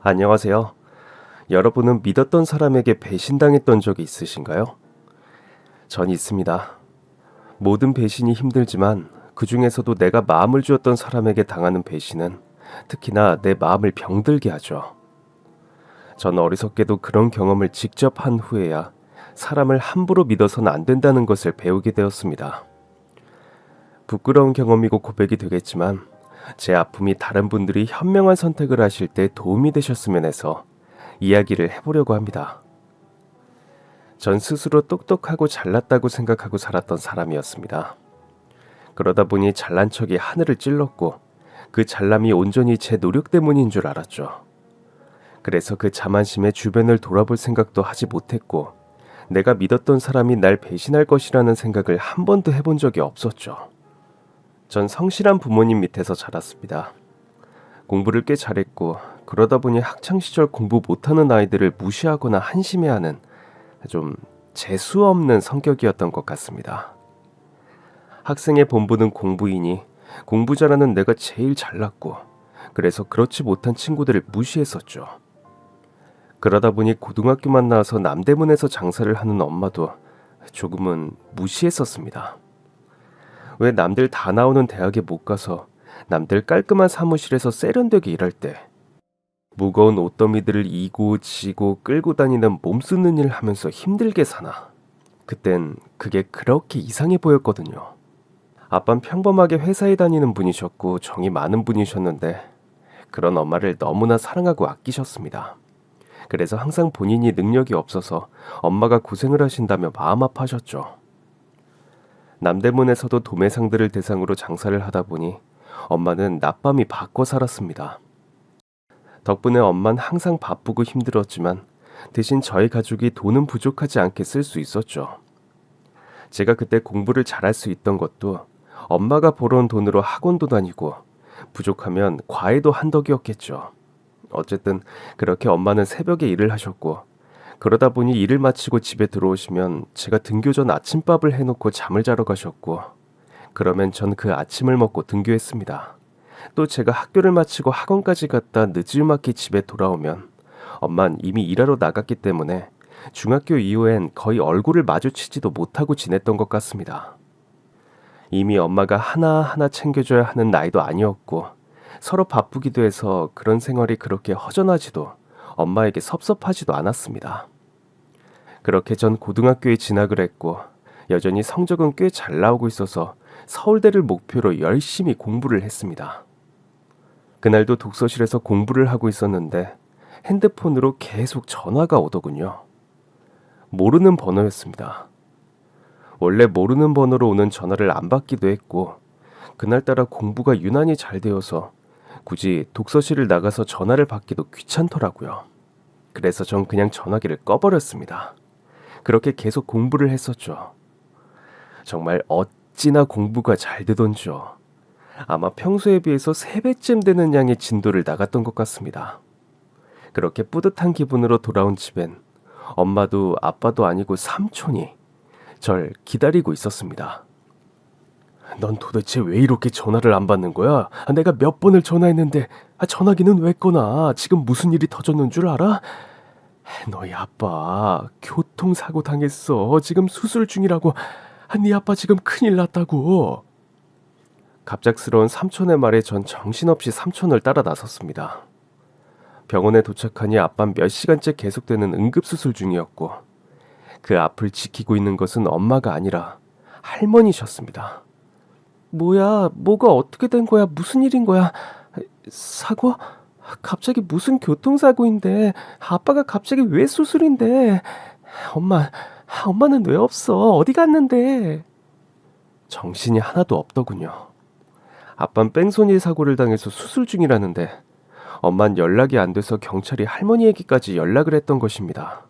안녕하세요. 여러분은 믿었던 사람에게 배신당했던 적이 있으신가요? 전 있습니다. 모든 배신이 힘들지만 그 중에서도 내가 마음을 주었던 사람에게 당하는 배신은 특히나 내 마음을 병들게 하죠. 전 어리석게도 그런 경험을 직접 한 후에야 사람을 함부로 믿어서는 안 된다는 것을 배우게 되었습니다. 부끄러운 경험이고 고백이 되겠지만 제 아픔이 다른 분들이 현명한 선택을 하실 때 도움이 되셨으면 해서 이야기를 해보려고 합니다. 전 스스로 똑똑하고 잘났다고 생각하고 살았던 사람이었습니다. 그러다 보니 잘난 척이 하늘을 찔렀고 그 잘남이 온전히 제 노력 때문인 줄 알았죠. 그래서 그 자만심에 주변을 돌아볼 생각도 하지 못했고 내가 믿었던 사람이 날 배신할 것이라는 생각을 한 번도 해본 적이 없었죠. 전 성실한 부모님 밑에서 자랐습니다. 공부를 꽤 잘했고 그러다 보니 학창시절 공부 못하는 아이들을 무시하거나 한심해하는 좀 재수 없는 성격이었던 것 같습니다. 학생의 본분은 공부이니 공부 잘하는 내가 제일 잘났고 그래서 그렇지 못한 친구들을 무시했었죠. 그러다 보니 고등학교만 나와서 남대문에서 장사를 하는 엄마도 조금은 무시했었습니다. 왜 남들 다 나오는 대학에 못 가서 남들 깔끔한 사무실에서 세련되게 일할 때 무거운 옷더미들을 이고 지고 끌고 다니는 몸 쓰는 일 하면서 힘들게 사나. 그땐 그게 그렇게 이상해 보였거든요. 아빤 평범하게 회사에 다니는 분이셨고 정이 많은 분이셨는데 그런 엄마를 너무나 사랑하고 아끼셨습니다. 그래서 항상 본인이 능력이 없어서 엄마가 고생을 하신다며 마음 아파하셨죠. 남대문에서도 도매상들을 대상으로 장사를 하다 보니 엄마는 낮밤이 바꿔 살았습니다. 덕분에 엄마는 항상 바쁘고 힘들었지만 대신 저희 가족이 돈은 부족하지 않게 쓸 수 있었죠. 제가 그때 공부를 잘할 수 있던 것도 엄마가 벌어온 돈으로 학원도 다니고 부족하면 과외도 한 덕이었겠죠. 어쨌든 그렇게 엄마는 새벽에 일을 하셨고 그러다 보니 일을 마치고 집에 들어오시면 제가 등교 전 아침밥을 해놓고 잠을 자러 가셨고 그러면 전 그 아침을 먹고 등교했습니다. 또 제가 학교를 마치고 학원까지 갔다 늦을막히 집에 돌아오면 엄만 이미 일하러 나갔기 때문에 중학교 이후엔 거의 얼굴을 마주치지도 못하고 지냈던 것 같습니다. 이미 엄마가 하나하나 챙겨줘야 하는 나이도 아니었고 서로 바쁘기도 해서 그런 생활이 그렇게 허전하지도 엄마에게 섭섭하지도 않았습니다. 그렇게 전 고등학교에 진학을 했고 여전히 성적은 꽤 잘 나오고 있어서 서울대를 목표로 열심히 공부를 했습니다. 그날도 독서실에서 공부를 하고 있었는데 핸드폰으로 계속 전화가 오더군요. 모르는 번호였습니다. 원래 모르는 번호로 오는 전화를 안 받기도 했고 그날따라 공부가 유난히 잘 되어서 굳이 독서실을 나가서 전화를 받기도 귀찮더라고요. 그래서 전 그냥 전화기를 꺼버렸습니다. 그렇게 계속 공부를 했었죠. 정말 어찌나 공부가 잘 되던지요. 아마 평소에 비해서 3배쯤 되는 양의 진도를 나갔던 것 같습니다. 그렇게 뿌듯한 기분으로 돌아온 집엔 엄마도 아빠도 아니고 삼촌이 절 기다리고 있었습니다. 넌 도대체 왜 이렇게 전화를 안 받는 거야? 내가 몇 번을 전화했는데 전화기는 왜 꺼나? 지금 무슨 일이 터졌는 줄 알아? 너희 아빠 교통사고 당했어. 지금 수술 중이라고. 네 아빠 지금 큰일 났다고. 갑작스러운 삼촌의 말에 전 정신없이 삼촌을 따라 나섰습니다. 병원에 도착하니 아빠는 몇 시간째 계속되는 응급수술 중이었고 그 앞을 지키고 있는 것은 엄마가 아니라 할머니셨습니다. 뭐야, 뭐가 어떻게 된 거야? 무슨 일인 거야? 사고? 갑자기 무슨 교통사고인데? 아빠가 갑자기 왜 수술인데? 엄마는 왜 없어? 어디 갔는데? 정신이 하나도 없더군요. 아빤 뺑소니 사고를 당해서 수술 중이라는데 엄만 연락이 안 돼서 경찰이 할머니에게까지 연락을 했던 것입니다.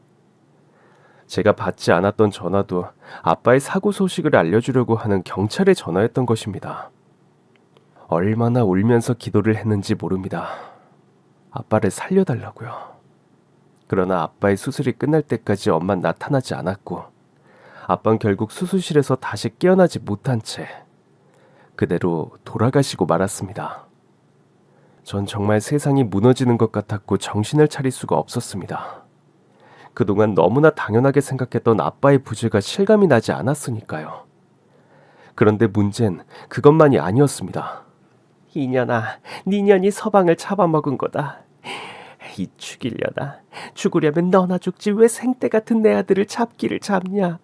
제가 받지 않았던 전화도 아빠의 사고 소식을 알려주려고 하는 경찰에 전화했던 것입니다. 얼마나 울면서 기도를 했는지 모릅니다. 아빠를 살려달라고요. 그러나 아빠의 수술이 끝날 때까지 엄만 나타나지 않았고 아빠는 결국 수술실에서 다시 깨어나지 못한 채 그대로 돌아가시고 말았습니다. 전 정말 세상이 무너지는 것 같았고 정신을 차릴 수가 없었습니다. 그동안 너무나 당연하게 생각했던 아빠의 부재가 실감이 나지 않았으니까요. 그런데 문제는 그것만이 아니었습니다. 이년아, 네 년이 서방을 잡아먹은 거다. 이 죽이려나. 죽으려면 너나 죽지 왜 생떼 같은 내 아들을 잡기를 잡냐.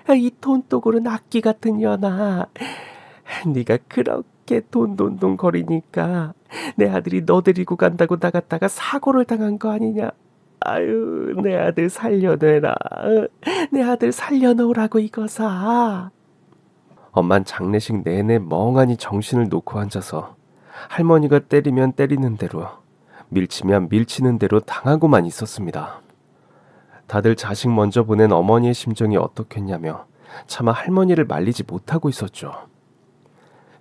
이 돈독으로 악기 같은 년아. 네가 그렇게 돈돈돈 거리니까 내 아들이 너 데리고 간다고 나갔다가 사고를 당한 거 아니냐. 아유, 내 아들 살려내라. 내 아들 살려놓으라고 이거사. 엄만 장례식 내내 멍하니 정신을 놓고 앉아서 할머니가 때리면 때리는 대로, 밀치면 밀치는 대로 당하고만 있었습니다. 다들 자식 먼저 보낸 어머니의 심정이 어떻겠냐며 차마 할머니를 말리지 못하고 있었죠.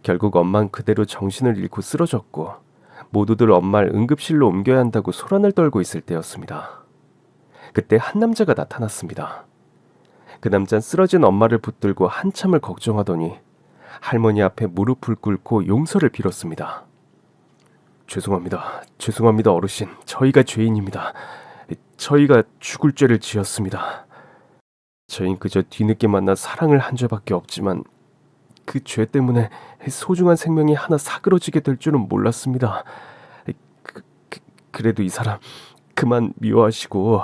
결국 엄만 그대로 정신을 잃고 쓰러졌고 모두들 엄마를 응급실로 옮겨야 한다고 소란을 떨고 있을 때였습니다. 그때 한 남자가 나타났습니다. 그 남자는 쓰러진 엄마를 붙들고 한참을 걱정하더니 할머니 앞에 무릎을 꿇고 용서를 빌었습니다. 죄송합니다 어르신. 저희가 죄인입니다. 저희가 죽을 죄를 지었습니다. 저희는 그저 뒤늦게 만나 사랑을 한 죄밖에 없지만 그 죄 때문에 소중한 생명이 하나 사그러지게 될 줄은 몰랐습니다. 그래도 이 사람 그만 미워하시고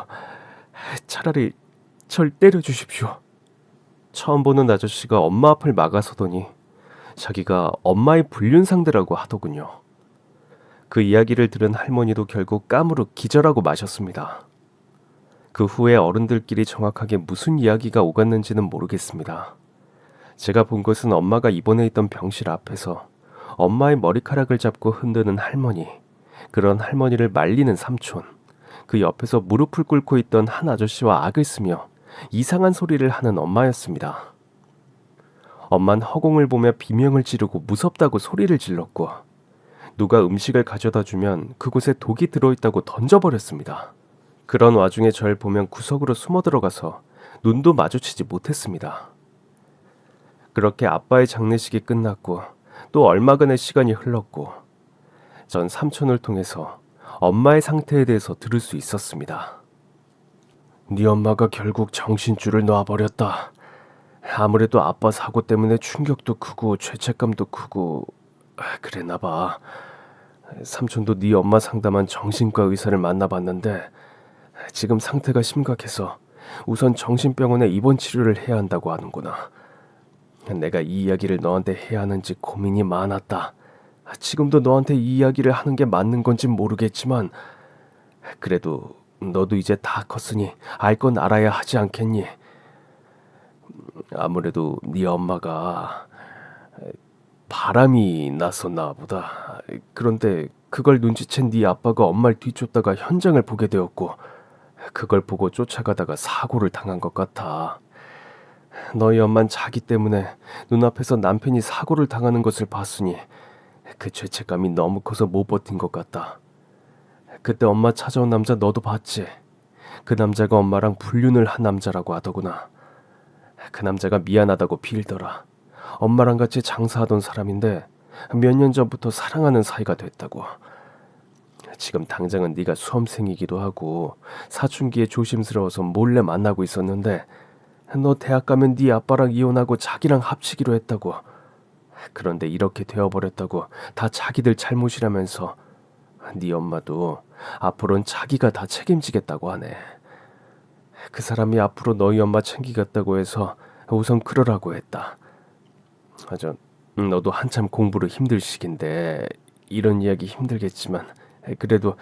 차라리 절 때려주십시오. 처음 보는 아저씨가 엄마 앞을 막아서더니 자기가 엄마의 불륜 상대라고 하더군요. 그 이야기를 들은 할머니도 결국 까무룩 기절하고 마셨습니다. 그 후에 어른들끼리 정확하게 무슨 이야기가 오갔는지는 모르겠습니다. 제가 본 것은 엄마가 입원해 있던 병실 앞에서 엄마의 머리카락을 잡고 흔드는 할머니, 그런 할머니를 말리는 삼촌, 그 옆에서 무릎을 꿇고 있던 한 아저씨와 악을 쓰며 이상한 소리를 하는 엄마였습니다. 엄만 허공을 보며 비명을 지르고 무섭다고 소리를 질렀고 누가 음식을 가져다 주면 그곳에 독이 들어있다고 던져버렸습니다. 그런 와중에 절 보면 구석으로 숨어 들어가서 눈도 마주치지 못했습니다. 그렇게 아빠의 장례식이 끝났고 또 얼마간의 시간이 흘렀고 전 삼촌을 통해서 엄마의 상태에 대해서 들을 수 있었습니다. 네 엄마가 결국 정신줄을 놔버렸다. 아무래도 아빠 사고 때문에 충격도 크고 죄책감도 크고 그랬나 봐. 삼촌도 네 엄마 상담한 정신과 의사를 만나봤는데 지금 상태가 심각해서 우선 정신병원에 입원 치료를 해야 한다고 하는구나. 내가 이 이야기를 너한테 해야 하는지 고민이 많았다. 지금도 너한테 이 이야기를 하는 게 맞는 건지 모르겠지만 그래도 너도 이제 다 컸으니 알 건 알아야 하지 않겠니? 아무래도 네 엄마가 바람이 났었나 보다. 그런데 그걸 눈치챈 네 아빠가 엄마를 뒤쫓다가 현장을 보게 되었고 그걸 보고 쫓아가다가 사고를 당한 것 같아. 너희 엄만 자기 때문에 눈앞에서 남편이 사고를 당하는 것을 봤으니 그 죄책감이 너무 커서 못 버틴 것 같다. 그때 엄마 찾아온 남자 너도 봤지? 그 남자가 엄마랑 불륜을 한 남자라고 하더구나. 그 남자가 미안하다고 빌더라. 엄마랑 같이 장사하던 사람인데 몇 년 전부터 사랑하는 사이가 됐다고. 지금 당장은 네가 수험생이기도 하고 사춘기에 조심스러워서 몰래 만나고 있었는데 너 대학 가면 네 아빠랑 이혼하고 자기랑 합치기로 했다고. 그런데 이렇게 되어버렸다고 다 자기들 잘못이라면서 네 엄마도 앞으로는 자기가 다 책임지겠다고 하네. 그 사람이 앞으로 너희 엄마 챙기겠다고 해서 우선 그러라고 했다. 너도 한참 공부로 힘들 시기인데 이런 이야기 힘들겠지만 그래도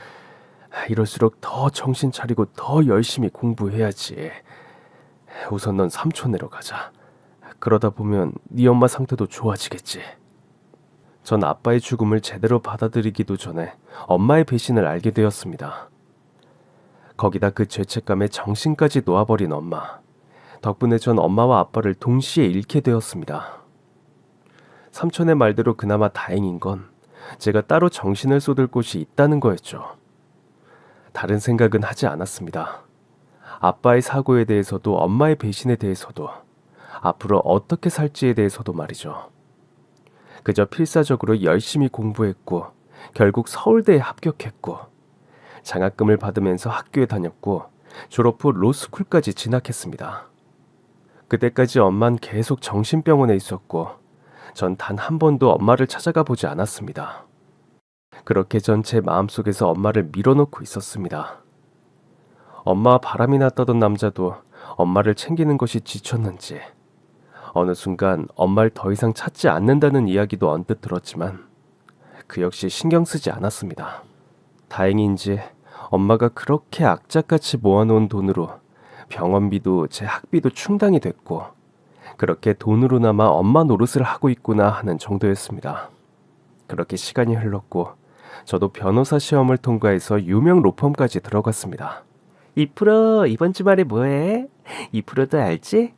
이럴수록 더 정신 차리고 더 열심히 공부해야지. 우선 넌 삼촌네로 가자. 그러다 보면 네 엄마 상태도 좋아지겠지. 전 아빠의 죽음을 제대로 받아들이기도 전에 엄마의 배신을 알게 되었습니다. 거기다 그 죄책감에 정신까지 놓아버린 엄마. 덕분에 전 엄마와 아빠를 동시에 잃게 되었습니다. 삼촌의 말대로 그나마 다행인 건 제가 따로 정신을 쏟을 곳이 있다는 거였죠. 다른 생각은 하지 않았습니다. 아빠의 사고에 대해서도 엄마의 배신에 대해서도 앞으로 어떻게 살지에 대해서도 말이죠. 그저 필사적으로 열심히 공부했고 결국 서울대에 합격했고 장학금을 받으면서 학교에 다녔고 졸업 후 로스쿨까지 진학했습니다. 그때까지 엄만 계속 정신병원에 있었고 전 단 한 번도 엄마를 찾아가 보지 않았습니다. 그렇게 전 제 마음속에서 엄마를 밀어놓고 있었습니다. 엄마와 바람이 났다던 남자도 엄마를 챙기는 것이 지쳤는지 어느 순간 엄마를 더 이상 찾지 않는다는 이야기도 언뜻 들었지만 그 역시 신경 쓰지 않았습니다. 다행인지 엄마가 그렇게 악착같이 모아놓은 돈으로 병원비도 제 학비도 충당이 됐고 그렇게 돈으로나마 엄마 노릇을 하고 있구나 하는 정도였습니다. 그렇게 시간이 흘렀고 저도 변호사 시험을 통과해서 유명 로펌까지 들어갔습니다. 이프로 이번 주말에 뭐해? 이프로도 알지?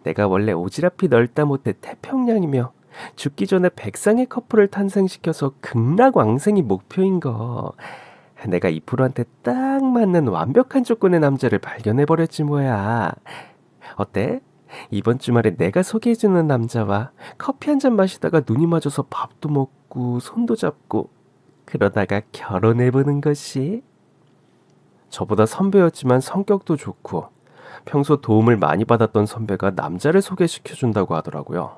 내가 원래 오지랖이 넓다 못해 태평양이며 죽기 전에 백상의 커플을 탄생시켜서 극락왕생이 목표인 거. 내가 이프로한테 딱 맞는 완벽한 조건의 남자를 발견해버렸지 뭐야. 어때? 이번 주말에 내가 소개해주는 남자와 커피 한 잔 마시다가 눈이 맞아서 밥도 먹고 손도 잡고 그러다가 결혼해보는 것이. 저보다 선배였지만 성격도 좋고 평소 도움을 많이 받았던 선배가 남자를 소개시켜준다고 하더라고요.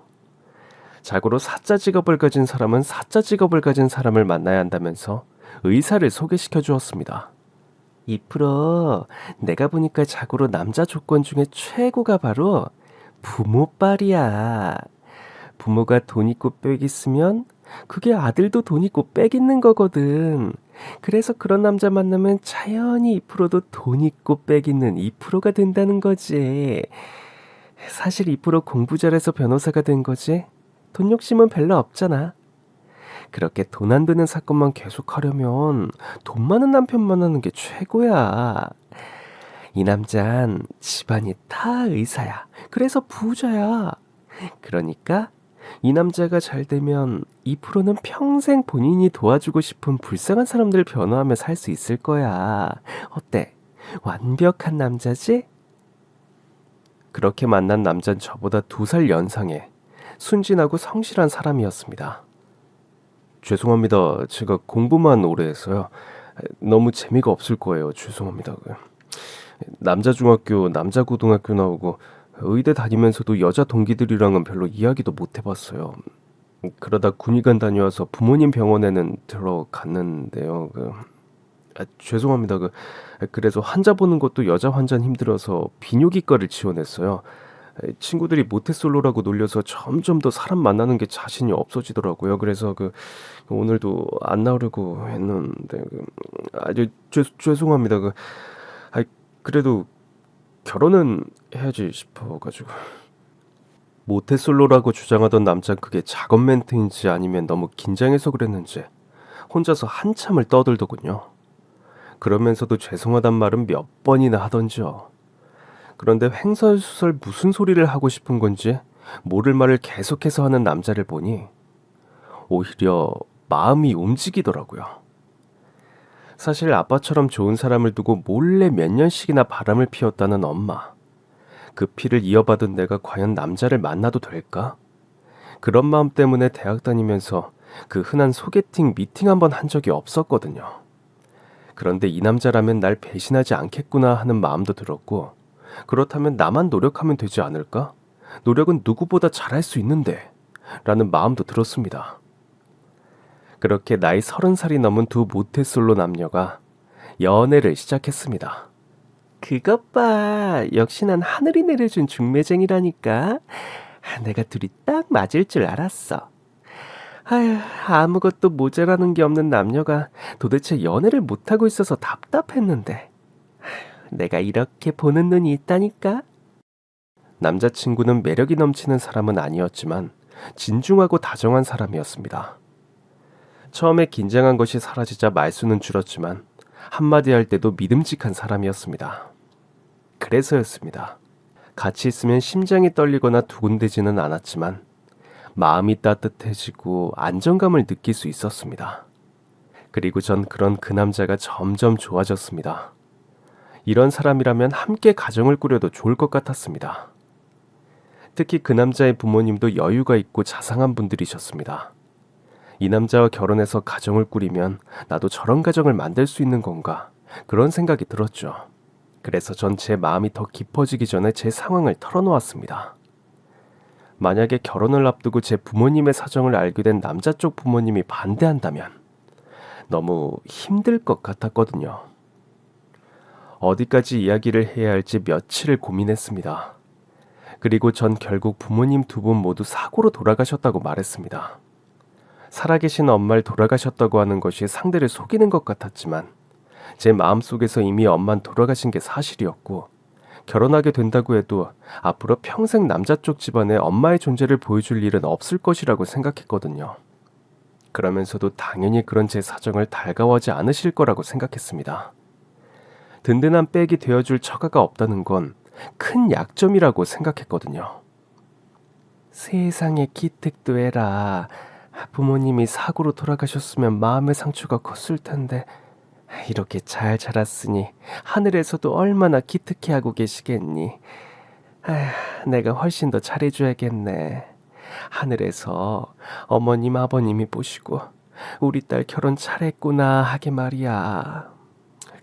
자고로 사자 직업을 가진 사람은 사자 직업을 가진 사람을 만나야 한다면서 의사를 소개시켜 주었습니다. 이프로, 내가 보니까 자고로 남자 조건 중에 최고가 바로 부모빨이야. 부모가 돈 있고 빽 있으면 그게 아들도 돈 있고 빽 있는 거거든. 그래서 그런 남자 만나면 자연히 이프로도 돈 있고 빽 있는 이프로가 된다는 거지. 사실 이프로 공부 잘해서 변호사가 된 거지. 돈 욕심은 별로 없잖아. 그렇게 돈 안 드는 사건만 계속하려면 돈 많은 남편 만나는 게 최고야. 이 남잔 집안이 다 의사야. 그래서 부자야. 그러니까 이 남자가 잘 되면 이프로는 평생 본인이 도와주고 싶은 불쌍한 사람들 변호하며 살 수 있을 거야. 어때? 완벽한 남자지? 그렇게 만난 남잔 저보다 2살 연상에 순진하고 성실한 사람이었습니다. 죄송합니다. 제가 공부만 오래 해서요. 너무 재미가 없을 거예요. 죄송합니다. 남자 중학교, 남자 고등학교 나오고 의대 다니면서도 여자 동기들이랑은 별로 이야기도 못 해봤어요. 그러다 군의관 다녀와서 부모님 병원에는 들어갔는데요. 죄송합니다. 그래서 환자 보는 것도 여자 환자는 힘들어서 비뇨기과를 지원했어요. 친구들이 모태솔로라고 놀려서 점점 더 사람 만나는 게 자신이 없어지더라고요. 그래서 오늘도 안 나오려고 했는데 죄송합니다. 그래도 결혼은 해야지 싶어가지고. 모태솔로라고 주장하던 남자는 그게 작업 멘트인지 아니면 너무 긴장해서 그랬는지 혼자서 한참을 떠들더군요. 그러면서도 죄송하단 말은 몇 번이나 하던지요. 그런데 횡설수설 무슨 소리를 하고 싶은 건지 모를 말을 계속해서 하는 남자를 보니 오히려 마음이 움직이더라고요. 사실 아빠처럼 좋은 사람을 두고 몰래 몇 년씩이나 바람을 피웠다는 엄마. 그 피를 이어받은 내가 과연 남자를 만나도 될까? 그런 마음 때문에 대학 다니면서 그 흔한 소개팅 미팅 한번 한 적이 없었거든요. 그런데 이 남자라면 날 배신하지 않겠구나 하는 마음도 들었고, 그렇다면 나만 노력하면 되지 않을까? 노력은 누구보다 잘할 수 있는데 라는 마음도 들었습니다. 그렇게 나이 30살이 넘은 두 모태솔로 남녀가 연애를 시작했습니다. 그것 봐. 역시 난 하늘이 내려준 중매쟁이라니까. 내가 둘이 딱 맞을 줄 알았어. 아휴, 아무것도 모자라는 게 없는 남녀가 도대체 연애를 못하고 있어서 답답했는데 내가 이렇게 보는 눈이 있다니까. 남자친구는 매력이 넘치는 사람은 아니었지만 진중하고 다정한 사람이었습니다. 처음에 긴장한 것이 사라지자 말수는 줄었지만 한마디 할 때도 믿음직한 사람이었습니다. 그래서였습니다. 같이 있으면 심장이 떨리거나 두근대지는 않았지만 마음이 따뜻해지고 안정감을 느낄 수 있었습니다. 그리고 전 그런 그 남자가 점점 좋아졌습니다. 이런 사람이라면 함께 가정을 꾸려도 좋을 것 같았습니다. 특히 그 남자의 부모님도 여유가 있고 자상한 분들이셨습니다. 이 남자와 결혼해서 가정을 꾸리면 나도 저런 가정을 만들 수 있는 건가? 그런 생각이 들었죠. 그래서 전 제 마음이 더 깊어지기 전에 제 상황을 털어놓았습니다. 만약에 결혼을 앞두고 제 부모님의 사정을 알게 된 남자 쪽 부모님이 반대한다면 너무 힘들 것 같았거든요. 어디까지 이야기를 해야 할지 며칠을 고민했습니다. 그리고 전 결국 부모님 두 분 모두 사고로 돌아가셨다고 말했습니다. 살아계신 엄마를 돌아가셨다고 하는 것이 상대를 속이는 것 같았지만 제 마음속에서 이미 엄만 돌아가신 게 사실이었고 결혼하게 된다고 해도 앞으로 평생 남자 쪽 집안에 엄마의 존재를 보여줄 일은 없을 것이라고 생각했거든요. 그러면서도 당연히 그런 제 사정을 달가워하지 않으실 거라고 생각했습니다. 든든한 백이 되어줄 처가가 없다는 건 큰 약점이라고 생각했거든요. 세상에 기특도 해라. 부모님이 사고로 돌아가셨으면 마음의 상처가 컸을 텐데 이렇게 잘 자랐으니 하늘에서도 얼마나 기특해하고 계시겠니. 내가 훨씬 더 잘해줘야겠네. 하늘에서 어머님 아버님이 보시고 우리 딸 결혼 잘했구나 하게 말이야.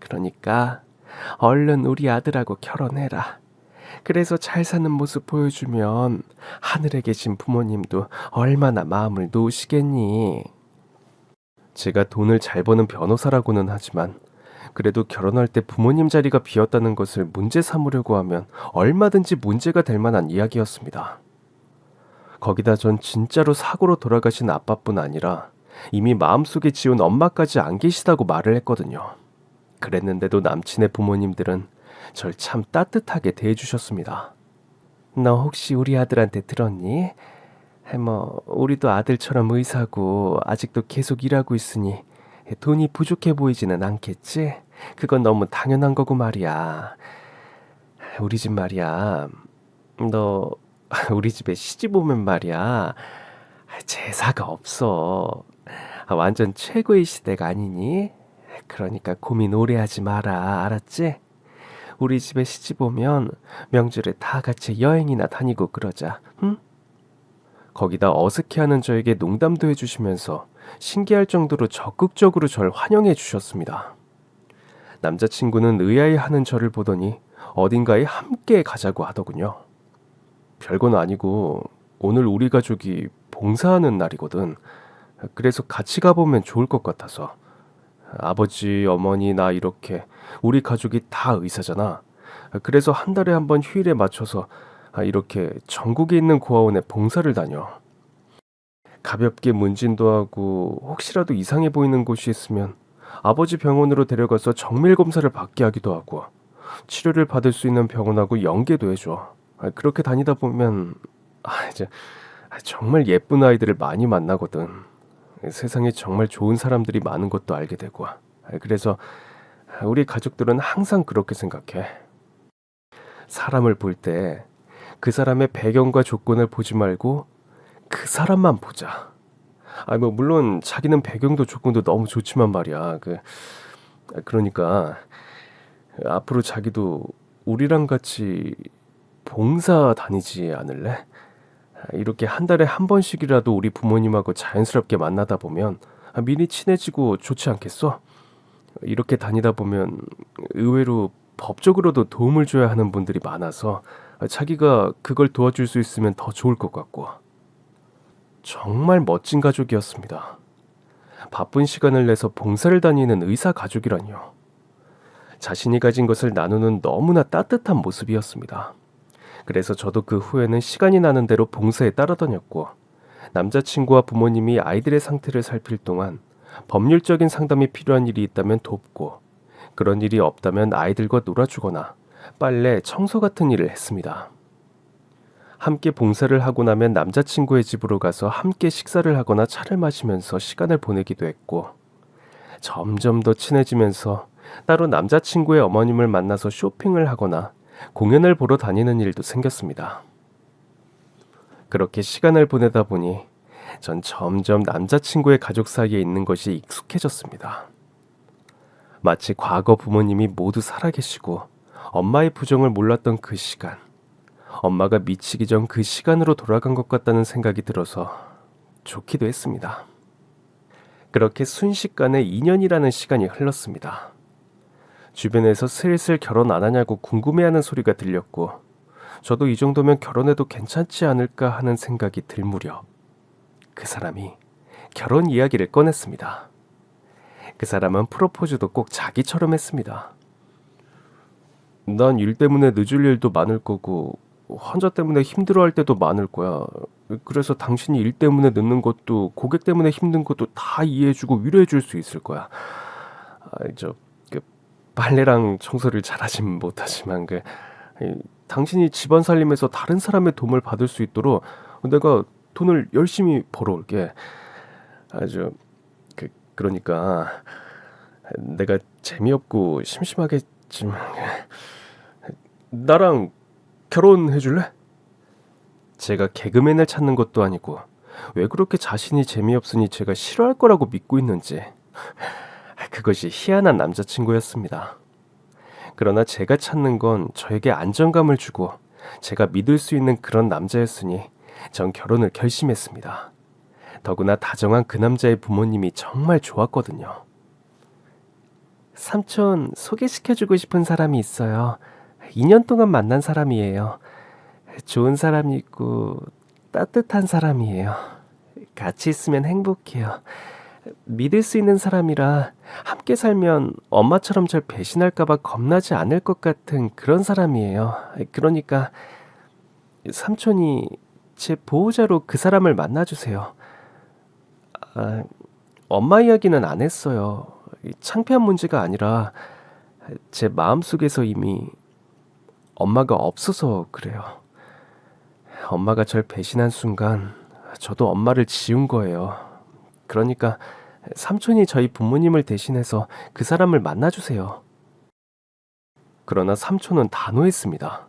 그러니까 얼른 우리 아들하고 결혼해라. 그래서 잘 사는 모습 보여주면 하늘에 계신 부모님도 얼마나 마음을 놓으시겠니. 제가 돈을 잘 버는 변호사라고는 하지만 그래도 결혼할 때 부모님 자리가 비었다는 것을 문제 삼으려고 하면 얼마든지 문제가 될 만한 이야기였습니다. 거기다 전 진짜로 사고로 돌아가신 아빠뿐 아니라 이미 마음속에 지운 엄마까지 안 계시다고 말을 했거든요. 그랬는데도 남친의 부모님들은 절 참 따뜻하게 대해주셨습니다. 너 혹시 우리 아들한테 들었니? 우리도 아들처럼 의사고 아직도 계속 일하고 있으니 돈이 부족해 보이지는 않겠지? 그건 너무 당연한 거고 말이야. 우리 집 말이야. 너 우리 집에 시집 오면 말이야. 제사가 없어. 완전 최고의 시대가 아니니? 그러니까 고민 오래 하지 마라. 알았지? 우리 집에 시집 오면 명절에 다 같이 여행이나 다니고 그러자. 응? 거기다 어색해하는 저에게 농담도 해주시면서 신기할 정도로 적극적으로 절 환영해 주셨습니다. 남자친구는 의아해하는 저를 보더니 어딘가에 함께 가자고 하더군요. 별건 아니고 오늘 우리 가족이 봉사하는 날이거든. 그래서 같이 가보면 좋을 것 같아서. 아버지, 어머니, 나 이렇게 우리 가족이 다 의사잖아. 그래서 한 달에 한 번 휴일에 맞춰서 이렇게 전국에 있는 고아원에 봉사를 다녀. 가볍게 문진도 하고 혹시라도 이상해 보이는 곳이 있으면 아버지 병원으로 데려가서 정밀 검사를 받게 하기도 하고 치료를 받을 수 있는 병원하고 연계도 해줘. 그렇게 다니다 보면 이제 정말 예쁜 아이들을 많이 만나거든. 세상에 정말 좋은 사람들이 많은 것도 알게 되고. 그래서 우리 가족들은 항상 그렇게 생각해. 사람을 볼 때 그 사람의 배경과 조건을 보지 말고 그 사람만 보자. 물론 자기는 배경도 조건도 너무 좋지만 말이야. 그러니까 앞으로 자기도 우리랑 같이 봉사 다니지 않을래? 이렇게 한 달에 한 번씩이라도 우리 부모님하고 자연스럽게 만나다 보면 미리 친해지고 좋지 않겠어? 이렇게 다니다 보면 의외로 법적으로도 도움을 줘야 하는 분들이 많아서 자기가 그걸 도와줄 수 있으면 더 좋을 것 같고. 정말 멋진 가족이었습니다. 바쁜 시간을 내서 봉사를 다니는 의사 가족이라니요. 자신이 가진 것을 나누는 너무나 따뜻한 모습이었습니다. 그래서 저도 그 후에는 시간이 나는 대로 봉사에 따라다녔고 남자친구와 부모님이 아이들의 상태를 살필 동안 법률적인 상담이 필요한 일이 있다면 돕고 그런 일이 없다면 아이들과 놀아주거나 빨래, 청소 같은 일을 했습니다. 함께 봉사를 하고 나면 남자친구의 집으로 가서 함께 식사를 하거나 차를 마시면서 시간을 보내기도 했고 점점 더 친해지면서 따로 남자친구의 어머님을 만나서 쇼핑을 하거나 공연을 보러 다니는 일도 생겼습니다. 그렇게 시간을 보내다 보니 전 점점 남자친구의 가족 사이에 있는 것이 익숙해졌습니다. 마치 과거 부모님이 모두 살아계시고 엄마의 부정을 몰랐던 그 시간, 엄마가 미치기 전 그 시간으로 돌아간 것 같다는 생각이 들어서 좋기도 했습니다. 그렇게 순식간에 2년이라는 시간이 흘렀습니다. 주변에서 슬슬 결혼 안 하냐고 궁금해하는 소리가 들렸고 저도 이 정도면 결혼해도 괜찮지 않을까 하는 생각이 들 무렵 그 사람이 결혼 이야기를 꺼냈습니다. 그 사람은 프로포즈도 꼭 자기처럼 했습니다. 난 일 때문에 늦을 일도 많을 거고 환자 때문에 힘들어할 때도 많을 거야. 그래서 당신이 일 때문에 늦는 것도 고객 때문에 힘든 것도 다 이해해주고 위로해줄 수 있을 거야. 그 빨래랑 청소를 잘하진 못하지만 당신이 집안 살림에서 다른 사람의 도움을 받을 수 있도록 내가 돈을 열심히 벌어올게. 그러니까 내가 재미없고 심심하겠지만 나랑 결혼해 줄래? 제가 개그맨을 찾는 것도 아니고 왜 그렇게 자신이 재미없으니 제가 싫어할 거라고 믿고 있는지 그것이 희한한 남자친구였습니다. 그러나 제가 찾는 건 저에게 안정감을 주고 제가 믿을 수 있는 그런 남자였으니 전 결혼을 결심했습니다. 더구나 다정한 그 남자의 부모님이 정말 좋았거든요. 삼촌, 소개시켜주고 싶은 사람이 있어요. 2년 동안 만난 사람이에요. 좋은 사람이고 따뜻한 사람이에요. 같이 있으면 행복해요. 믿을 수 있는 사람이라 함께 살면 엄마처럼 절 배신할까봐 겁나지 않을 것 같은 그런 사람이에요. 그러니까 삼촌이 제 보호자로 그 사람을 만나주세요. 엄마 이야기는 안 했어요. 창피한 문제가 아니라 제 마음속에서 이미 엄마가 없어서 그래요. 엄마가 절 배신한 순간 저도 엄마를 지운 거예요. 그러니까 삼촌이 저희 부모님을 대신해서 그 사람을 만나주세요. 그러나 삼촌은 단호했습니다.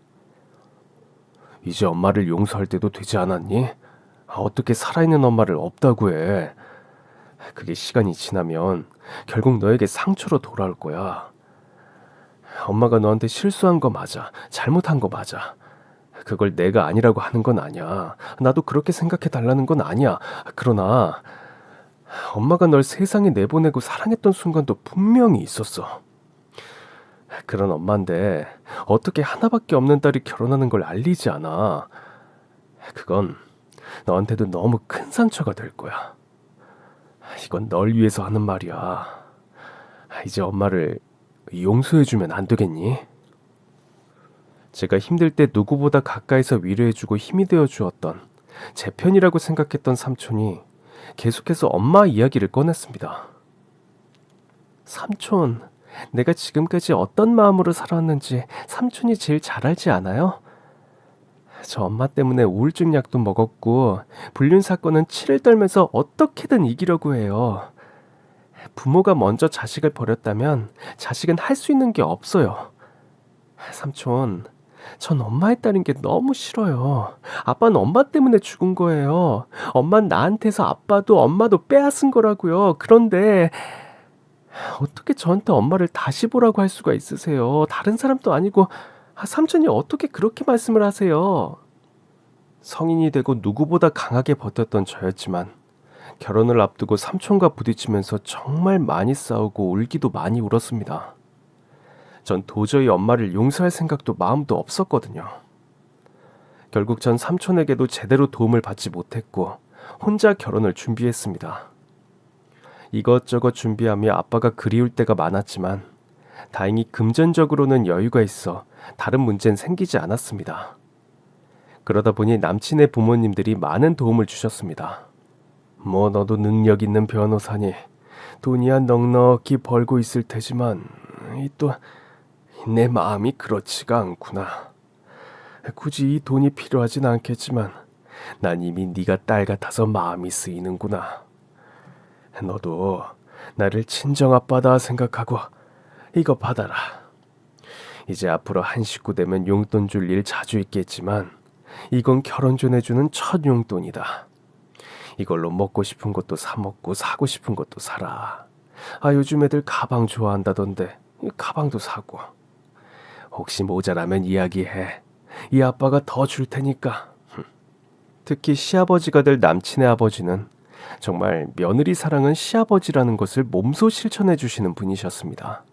이제 엄마를 용서할 때도 되지 않았니? 어떻게 살아있는 엄마를 없다고 해? 그게 시간이 지나면 결국 너에게 상처로 돌아올 거야. 엄마가 너한테 실수한 거 맞아. 잘못한 거 맞아. 그걸 내가 아니라고 하는 건 아니야. 나도 그렇게 생각해 달라는 건 아니야. 그러나 엄마가 널 세상에 내보내고 사랑했던 순간도 분명히 있었어. 그런 엄마인데 어떻게 하나밖에 없는 딸이 결혼하는 걸 알리지 않아. 그건 너한테도 너무 큰 상처가 될 거야. 이건 널 위해서 하는 말이야. 이제 엄마를 용서해주면 안 되겠니? 제가 힘들 때 누구보다 가까이서 위로해주고 힘이 되어주었던 제 편이라고 생각했던 삼촌이 계속해서 엄마 이야기를 꺼냈습니다. 삼촌, 내가 지금까지 어떤 마음으로 살아왔는지 삼촌이 제일 잘 알지 않아요? 저 엄마 때문에 우울증 약도 먹었고 불륜 사건은 치를 떨면서 어떻게든 이기려고 해요. 부모가 먼저 자식을 버렸다면 자식은 할 수 있는 게 없어요. 삼촌, 전 엄마의 딸인 게 너무 싫어요. 아빠는 엄마 때문에 죽은 거예요. 엄마는 나한테서 아빠도 엄마도 빼앗은 거라고요. 그런데 어떻게 저한테 엄마를 다시 보라고 할 수가 있으세요? 다른 사람도 아니고 삼촌이 어떻게 그렇게 말씀을 하세요? 성인이 되고 누구보다 강하게 버텼던 저였지만 결혼을 앞두고 삼촌과 부딪히면서 정말 많이 싸우고 울기도 많이 울었습니다. 전 도저히 엄마를 용서할 생각도 마음도 없었거든요. 결국 전 삼촌에게도 제대로 도움을 받지 못했고 혼자 결혼을 준비했습니다. 이것저것 준비하며 아빠가 그리울 때가 많았지만 다행히 금전적으로는 여유가 있어 다른 문제는 생기지 않았습니다. 그러다 보니 남친의 부모님들이 많은 도움을 주셨습니다. 뭐 너도 능력 있는 변호사니 돈이야 넉넉히 벌고 있을 테지만 또 내 마음이 그렇지가 않구나. 굳이 이 돈이 필요하진 않겠지만 난 이미 네가 딸 같아서 마음이 쓰이는구나. 너도 나를 친정아빠다 생각하고 이거 받아라. 이제 앞으로 한 식구 되면 용돈 줄 일 자주 있겠지만 이건 결혼 전에 주는 첫 용돈이다. 이걸로 먹고 싶은 것도 사 먹고 사고 싶은 것도 사라. 요즘 애들 가방 좋아한다던데 가방도 사고. 혹시 모자라면 이야기해. 이 아빠가 더 줄 테니까. 특히 시아버지가 될 남친의 아버지는 정말 며느리 사랑은 시아버지라는 것을 몸소 실천해 주시는 분이셨습니다.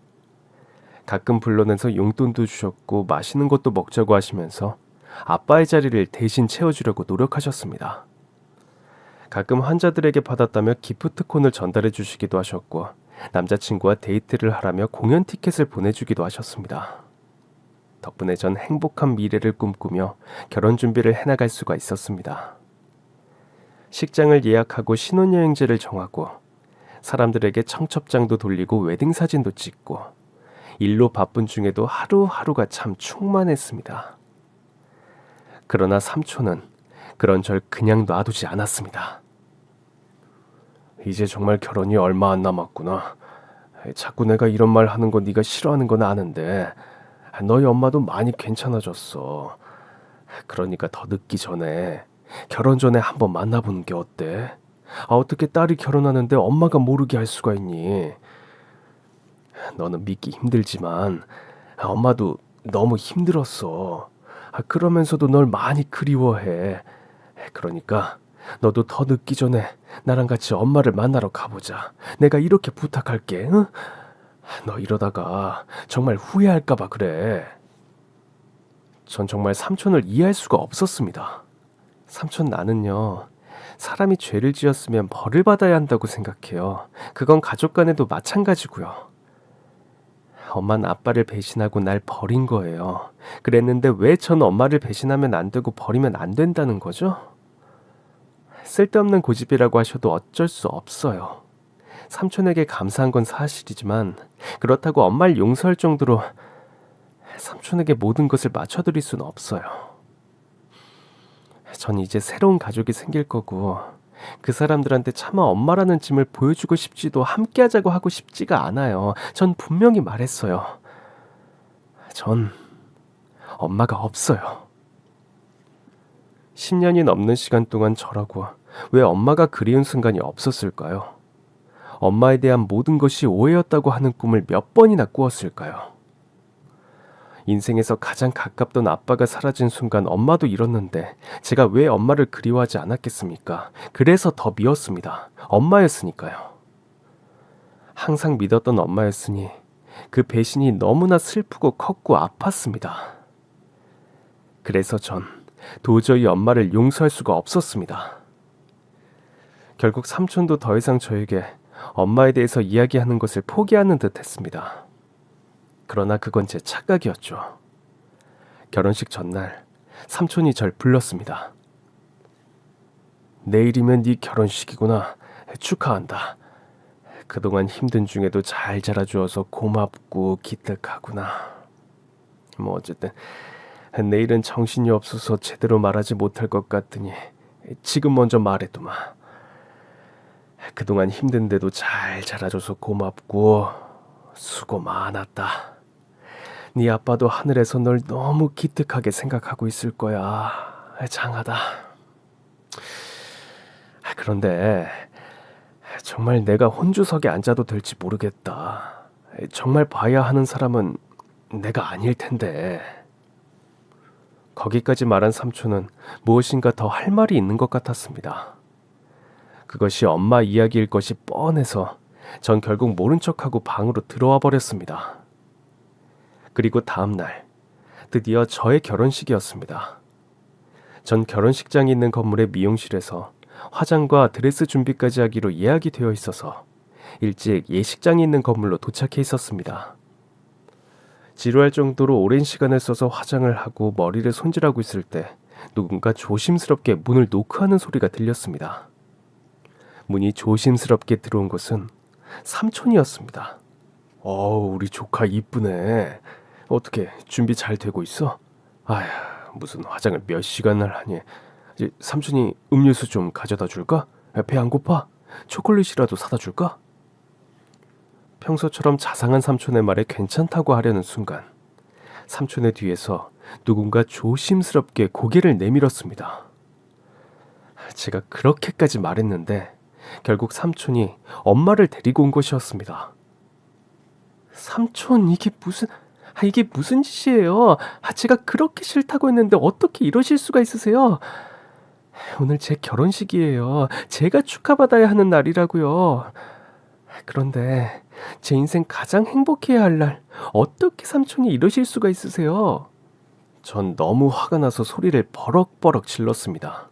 가끔 불러내서 용돈도 주셨고 맛있는 것도 먹자고 하시면서 아빠의 자리를 대신 채워주려고 노력하셨습니다. 가끔 환자들에게 받았다며 기프트콘을 전달해 주시기도 하셨고 남자친구와 데이트를 하라며 공연 티켓을 보내주기도 하셨습니다. 덕분에 전 행복한 미래를 꿈꾸며 결혼 준비를 해나갈 수가 있었습니다. 식장을 예약하고 신혼여행지를 정하고 사람들에게 청첩장도 돌리고 웨딩 사진도 찍고 일로 바쁜 중에도 하루하루가 참 충만했습니다. 그러나 삼촌은 그런 절 그냥 놔두지 않았습니다. 이제 정말 결혼이 얼마 안 남았구나. 자꾸 내가 이런 말 하는 거 네가 싫어하는 건 아는데 너희 엄마도 많이 괜찮아졌어. 그러니까 더 늦기 전에 결혼 전에 한번 만나보는 게 어때? 어떻게 딸이 결혼하는데 엄마가 모르게 할 수가 있니? 너는 믿기 힘들지만 엄마도 너무 힘들었어. 그러면서도 널 많이 그리워해. 그러니까 너도 더 늦기 전에 나랑 같이 엄마를 만나러 가보자. 내가 이렇게 부탁할게. 응? 너 이러다가 정말 후회할까 봐 그래. 전 정말 삼촌을 이해할 수가 없었습니다. 삼촌 나는요. 사람이 죄를 지었으면 벌을 받아야 한다고 생각해요. 그건 가족 간에도 마찬가지고요. 엄마는 아빠를 배신하고 날 버린 거예요. 그랬는데 왜 전 엄마를 배신하면 안 되고 버리면 안 된다는 거죠? 쓸데없는 고집이라고 하셔도 어쩔 수 없어요. 삼촌에게 감사한 건 사실이지만 그렇다고 엄마를 용서할 정도로 삼촌에게 모든 것을 맞춰드릴 수는 없어요. 전 이제 새로운 가족이 생길 거고 그 사람들한테 차마 엄마라는 짐을 보여주고 싶지도 함께하자고 하고 싶지가 않아요. 전 분명히 말했어요. 전 엄마가 없어요. 10년이 넘는 시간 동안 저라고 왜 엄마가 그리운 순간이 없었을까요? 엄마에 대한 모든 것이 오해였다고 하는 꿈을 몇 번이나 꾸었을까요? 인생에서 가장 가깝던 아빠가 사라진 순간 엄마도 잃었는데 제가 왜 엄마를 그리워하지 않았겠습니까? 그래서 더 미웠습니다. 엄마였으니까요. 항상 믿었던 엄마였으니 그 배신이 너무나 슬프고 컸고 아팠습니다. 그래서 전 도저히 엄마를 용서할 수가 없었습니다. 결국 삼촌도 더 이상 저에게 엄마에 대해서 이야기하는 것을 포기하는 듯 했습니다. 그러나 그건 제 착각이었죠. 결혼식 전날 삼촌이 절 불렀습니다. 내일이면 네 결혼식이구나. 축하한다. 그동안 힘든 중에도 잘 자라주어서 고맙고 기특하구나. 어쨌든 내일은 정신이 없어서 제대로 말하지 못할 것 같으니 지금 먼저 말해두마. 그동안 힘든데도 잘 자라줘서 고맙고 수고 많았다. 네 아빠도 하늘에서 널 너무 기특하게 생각하고 있을 거야. 장하다. 그런데 정말 내가 혼주석에 앉아도 될지 모르겠다. 정말 봐야 하는 사람은 내가 아닐 텐데. 거기까지 말한 삼촌은 무엇인가 더 할 말이 있는 것 같았습니다. 그것이 엄마 이야기일 것이 뻔해서 전 결국 모른 척하고 방으로 들어와 버렸습니다. 그리고 다음 날 드디어 저의 결혼식이었습니다. 전 결혼식장이 있는 건물의 미용실에서 화장과 드레스 준비까지 하기로 예약이 되어 있어서 일찍 예식장이 있는 건물로 도착해 있었습니다. 지루할 정도로 오랜 시간을 써서 화장을 하고 머리를 손질하고 있을 때 누군가 조심스럽게 문을 노크하는 소리가 들렸습니다. 문이 조심스럽게 들어온 것은 삼촌이었습니다. 우리 조카 이쁘네. 어떻게 준비 잘 되고 있어? 아휴, 무슨 화장을 몇 시간을 하니. 삼촌이 음료수 좀 가져다 줄까? 배 안 고파? 초콜릿이라도 사다 줄까? 평소처럼 자상한 삼촌의 말에 괜찮다고 하려는 순간 삼촌의 뒤에서 누군가 조심스럽게 고개를 내밀었습니다. 제가 그렇게까지 말했는데 결국 삼촌이 엄마를 데리고 온 것이었습니다. 삼촌, 이게 무슨 짓이에요? 제가 그렇게 싫다고 했는데 어떻게 이러실 수가 있으세요? 오늘 제 결혼식이에요. 제가 축하받아야 하는 날이라고요. 그런데 제 인생 가장 행복해야 할 날, 어떻게 삼촌이 이러실 수가 있으세요? 전 너무 화가 나서 소리를 버럭버럭 질렀습니다.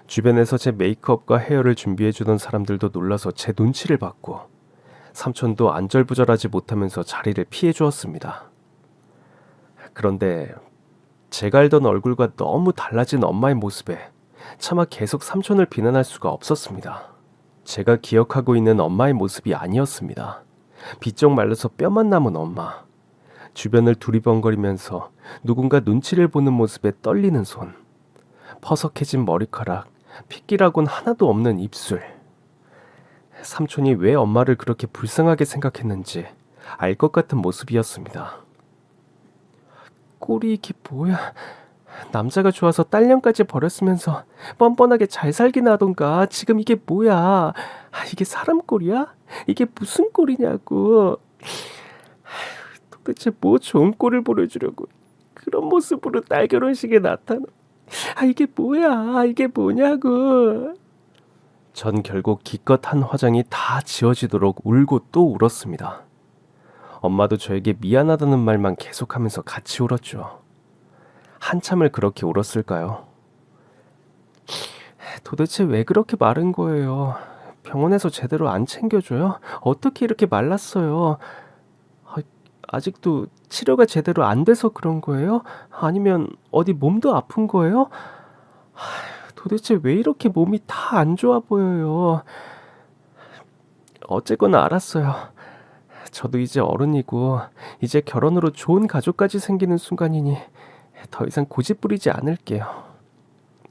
주변에서 제 메이크업과 헤어를 준비해주던 사람들도 놀라서 제 눈치를 봤고, 삼촌도 안절부절하지 못하면서 자리를 피해 주었습니다. 그런데 제가 알던 얼굴과 너무 달라진 엄마의 모습에 차마 계속 삼촌을 비난할 수가 없었습니다. 제가 기억하고 있는 엄마의 모습이 아니었습니다. 비쩍 말라서 뼈만 남은 엄마. 주변을 두리번거리면서 누군가 눈치를 보는 모습에 떨리는 손. 퍼석해진 머리카락, 핏기라곤 하나도 없는 입술. 삼촌이 왜 엄마를 그렇게 불쌍하게 생각했는지 알 것 같은 모습이었습니다. 꼴이 이게 뭐야? 남자가 좋아서 딸년까지 버렸으면서 뻔뻔하게 잘 살기나 하던가. 지금 이게 뭐야? 이게 사람 꼴이야? 이게 무슨 꼴이냐고. 도대체 뭐 좋은 꼴을 보여주려고 그런 모습으로 딸 결혼식에 나타나. 이게 뭐야? 이게 뭐냐고. 전 결국 기껏 한 화장이 다 지워지도록 울고 또 울었습니다. 엄마도 저에게 미안하다는 말만 계속하면서 같이 울었죠. 한참을 그렇게 울었을까요? 도대체 왜 그렇게 마른 거예요? 병원에서 제대로 안 챙겨줘요? 어떻게 이렇게 말랐어요? 아직도 치료가 제대로 안 돼서 그런 거예요? 아니면 어디 몸도 아픈 거예요? 도대체 왜 이렇게 몸이 다 안 좋아 보여요? 어쨌거나 알았어요. 저도 이제 어른이고 이제 결혼으로 좋은 가족까지 생기는 순간이니 더 이상 고집 부리지 않을게요.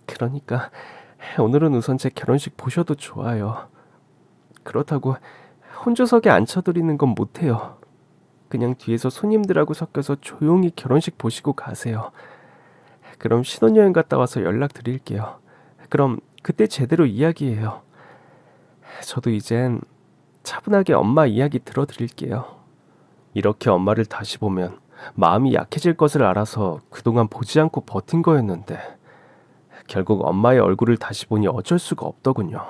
그러니까 오늘은 우선 제 결혼식 보셔도 좋아요. 그렇다고 혼조석에 앉혀드리는 건 못해요. 그냥 뒤에서 손님들하고 섞여서 조용히 결혼식 보시고 가세요. 그럼 신혼여행 갔다 와서 연락드릴게요. 그럼 그때 제대로 이야기해요. 저도 이젠 차분하게 엄마 이야기 들어드릴게요. 이렇게 엄마를 다시 보면 마음이 약해질 것을 알아서 그동안 보지 않고 버틴 거였는데 결국 엄마의 얼굴을 다시 보니 어쩔 수가 없더군요.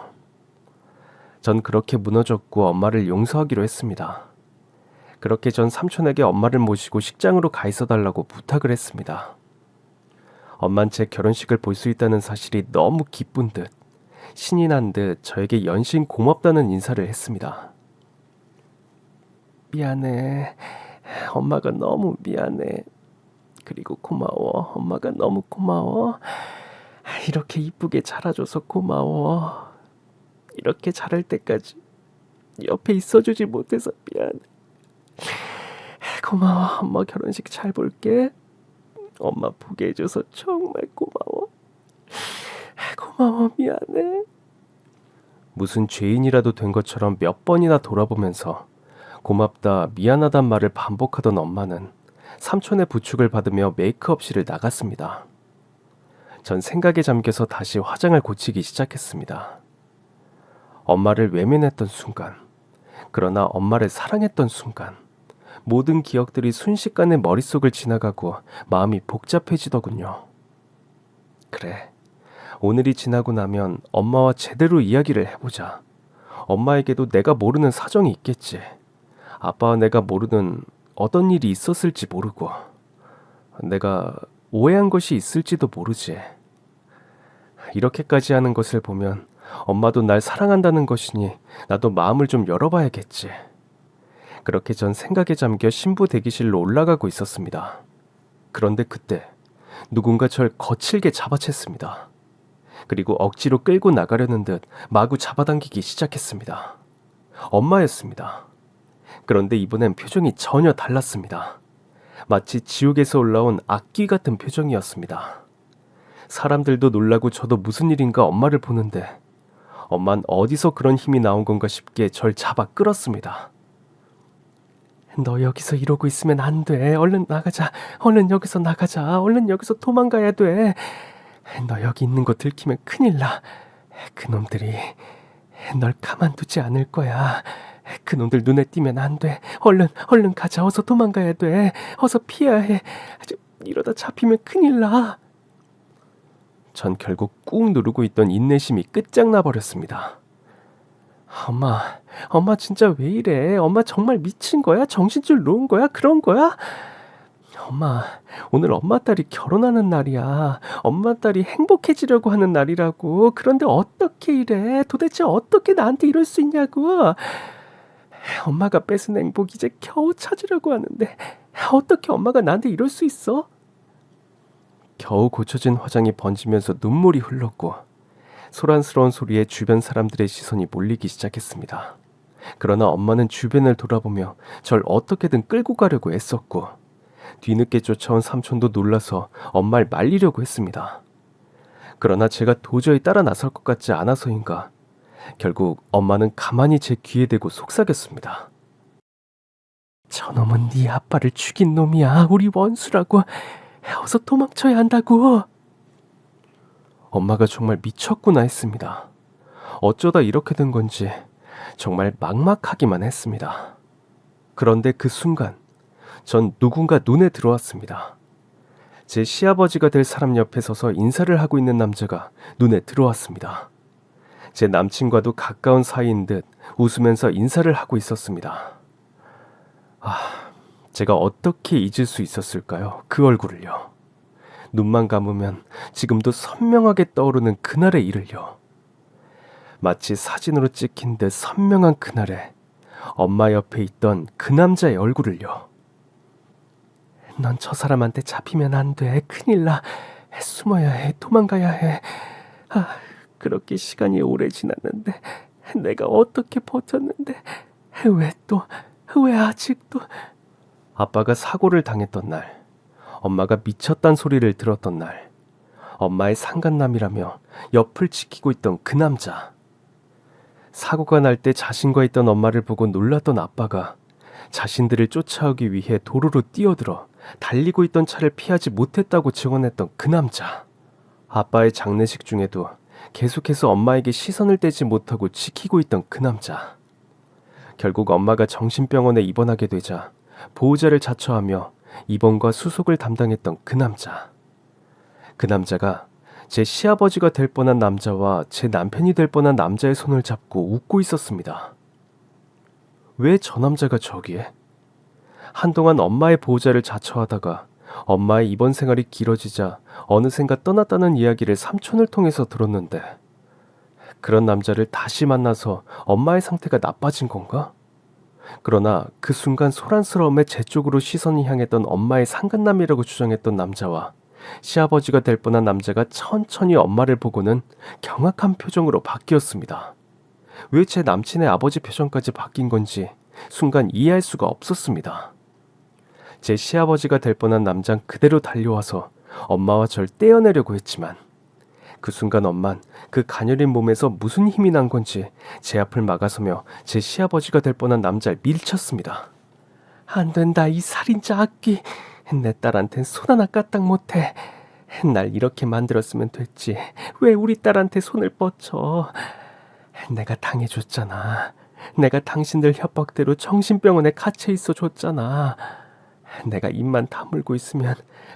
전 그렇게 무너졌고 엄마를 용서하기로 했습니다. 그렇게 전 삼촌에게 엄마를 모시고 식장으로 가 있어달라고 부탁을 했습니다. 엄만 제 결혼식을 볼 수 있다는 사실이 너무 기쁜 듯 신이 난 듯 저에게 연신 고맙다는 인사를 했습니다. 미안해. 엄마가 너무 미안해. 그리고 고마워. 엄마가 너무 고마워. 이렇게 이쁘게 자라줘서 고마워. 이렇게 자랄 때까지 옆에 있어주지 못해서 미안해. 고마워. 엄마 결혼식 잘 볼게. 엄마 보게 해줘서 정말 고마워. 고마워. 미안해. 무슨 죄인이라도 된 것처럼 몇 번이나 돌아보면서 고맙다, 미안하단 말을 반복하던 엄마는 삼촌의 부축을 받으며 메이크업실을 나갔습니다. 전 생각에 잠겨서 다시 화장을 고치기 시작했습니다. 엄마를 외면했던 순간, 그러나 엄마를 사랑했던 순간, 모든 기억들이 순식간에 머릿속을 지나가고 마음이 복잡해지더군요. 그래, 오늘이 지나고 나면 엄마와 제대로 이야기를 해보자. 엄마에게도 내가 모르는 사정이 있겠지. 아빠와 내가 모르는 어떤 일이 있었을지 모르고 내가 오해한 것이 있을지도 모르지. 이렇게까지 하는 것을 보면 엄마도 날 사랑한다는 것이니 나도 마음을 좀 열어봐야겠지. 그렇게 전 생각에 잠겨 신부 대기실로 올라가고 있었습니다. 그런데 그때 누군가 절 거칠게 잡아챘습니다. 그리고 억지로 끌고 나가려는 듯 마구 잡아당기기 시작했습니다. 엄마였습니다. 그런데 이번엔 표정이 전혀 달랐습니다. 마치 지옥에서 올라온 악귀 같은 표정이었습니다. 사람들도 놀라고 저도 무슨 일인가 엄마를 보는데 엄만 어디서 그런 힘이 나온 건가 싶게 절 잡아 끌었습니다. 너 여기서 이러고 있으면 안 돼. 얼른 나가자. 얼른 여기서 나가자. 얼른 여기서 도망가야 돼. 너 여기 있는 거 들키면 큰일 나. 그놈들이 널 가만두지 않을 거야. 그놈들 눈에 띄면 안 돼. 얼른 가자. 어서 도망가야 돼. 어서 피해야 해. 이러다 잡히면 큰일 나. 전 결국 꾹 누르고 있던 인내심이 끝장나 버렸습니다. 엄마 진짜 왜 이래? 엄마 정말 미친 거야? 정신줄 놓은 거야? 그런 거야? 엄마, 오늘 엄마 딸이 결혼하는 날이야. 엄마 딸이 행복해지려고 하는 날이라고. 그런데 어떻게 이래? 도대체 어떻게 나한테 이럴 수 있냐고. 엄마가 뺏은 행복 이제 겨우 찾으려고 하는데 어떻게 엄마가 나한테 이럴 수 있어? 겨우 고쳐진 화장이 번지면서 눈물이 흘렀고 소란스러운 소리에 주변 사람들의 시선이 몰리기 시작했습니다. 그러나 엄마는 주변을 돌아보며 절 어떻게든 끌고 가려고 애썼고 뒤늦게 쫓아온 삼촌도 놀라서 엄마를 말리려고 했습니다. 그러나 제가 도저히 따라 나설 것 같지 않아서인가 결국 엄마는 가만히 제 귀에 대고 속삭였습니다. 저놈은 네 아빠를 죽인 놈이야. 우리 원수라고. 어서 도망쳐야 한다고. 엄마가 정말 미쳤구나 했습니다. 어쩌다 이렇게 된 건지 정말 막막하기만 했습니다. 그런데 그 순간 전 누군가 눈에 들어왔습니다. 제 시아버지가 될 사람 옆에 서서 인사를 하고 있는 남자가 눈에 들어왔습니다. 제 남친과도 가까운 사이인 듯 웃으면서 인사를 하고 있었습니다. 제가 어떻게 잊을 수 있었을까요? 그 얼굴을요. 눈만 감으면 지금도 선명하게 떠오르는 그날의 일을요. 마치 사진으로 찍힌 듯 선명한 그날에 엄마 옆에 있던 그 남자의 얼굴을요. 넌 저 사람한테 잡히면 안 돼. 큰일 나. 숨어야 해. 도망가야 해. 그렇게 시간이 오래 지났는데 내가 어떻게 버텼는데 왜 아직도. 아빠가 사고를 당했던 날, 엄마가 미쳤단 소리를 들었던 날, 엄마의 상간남이라며 옆을 지키고 있던 그 남자. 사고가 날 때 자신과 있던 엄마를 보고 놀랐던 아빠가 자신들을 쫓아오기 위해 도로로 뛰어들어 달리고 있던 차를 피하지 못했다고 증언했던 그 남자. 아빠의 장례식 중에도 계속해서 엄마에게 시선을 떼지 못하고 지키고 있던 그 남자. 결국 엄마가 정신병원에 입원하게 되자 보호자를 자처하며 입원과 수속을 담당했던 그 남자. 그 남자가 제 시아버지가 될 뻔한 남자와 제 남편이 될 뻔한 남자의 손을 잡고 웃고 있었습니다. 왜 저 남자가 저기에? 한동안 엄마의 보호자를 자처하다가 엄마의 입원 생활이 길어지자 어느샌가 떠났다는 이야기를 삼촌을 통해서 들었는데 그런 남자를 다시 만나서 엄마의 상태가 나빠진 건가? 그러나 그 순간 소란스러움에 제 쪽으로 시선이 향했던 엄마의 상간남이라고 주장했던 남자와 시아버지가 될 뻔한 남자가 천천히 엄마를 보고는 경악한 표정으로 바뀌었습니다. 왜 제 남친의 아버지 표정까지 바뀐 건지 순간 이해할 수가 없었습니다. 제 시아버지가 될 뻔한 남자는 그대로 달려와서 엄마와 절 떼어내려고 했지만 그 순간 엄만 그 가녀린 몸에서 무슨 힘이 난 건지 제 앞을 막아서며 제 시아버지가 될 뻔한 남자를 밀쳤습니다. 안 된다, 이 살인자 악귀. 내 딸한텐 손 하나 까딱 못해. 날 이렇게 만들었으면 됐지. 왜 우리 딸한테 손을 뻗쳐. 내가 당해줬잖아. 내가 당신들 협박대로 정신병원에 갇혀 있어 줬잖아. 내가 입만 다물고 있으면,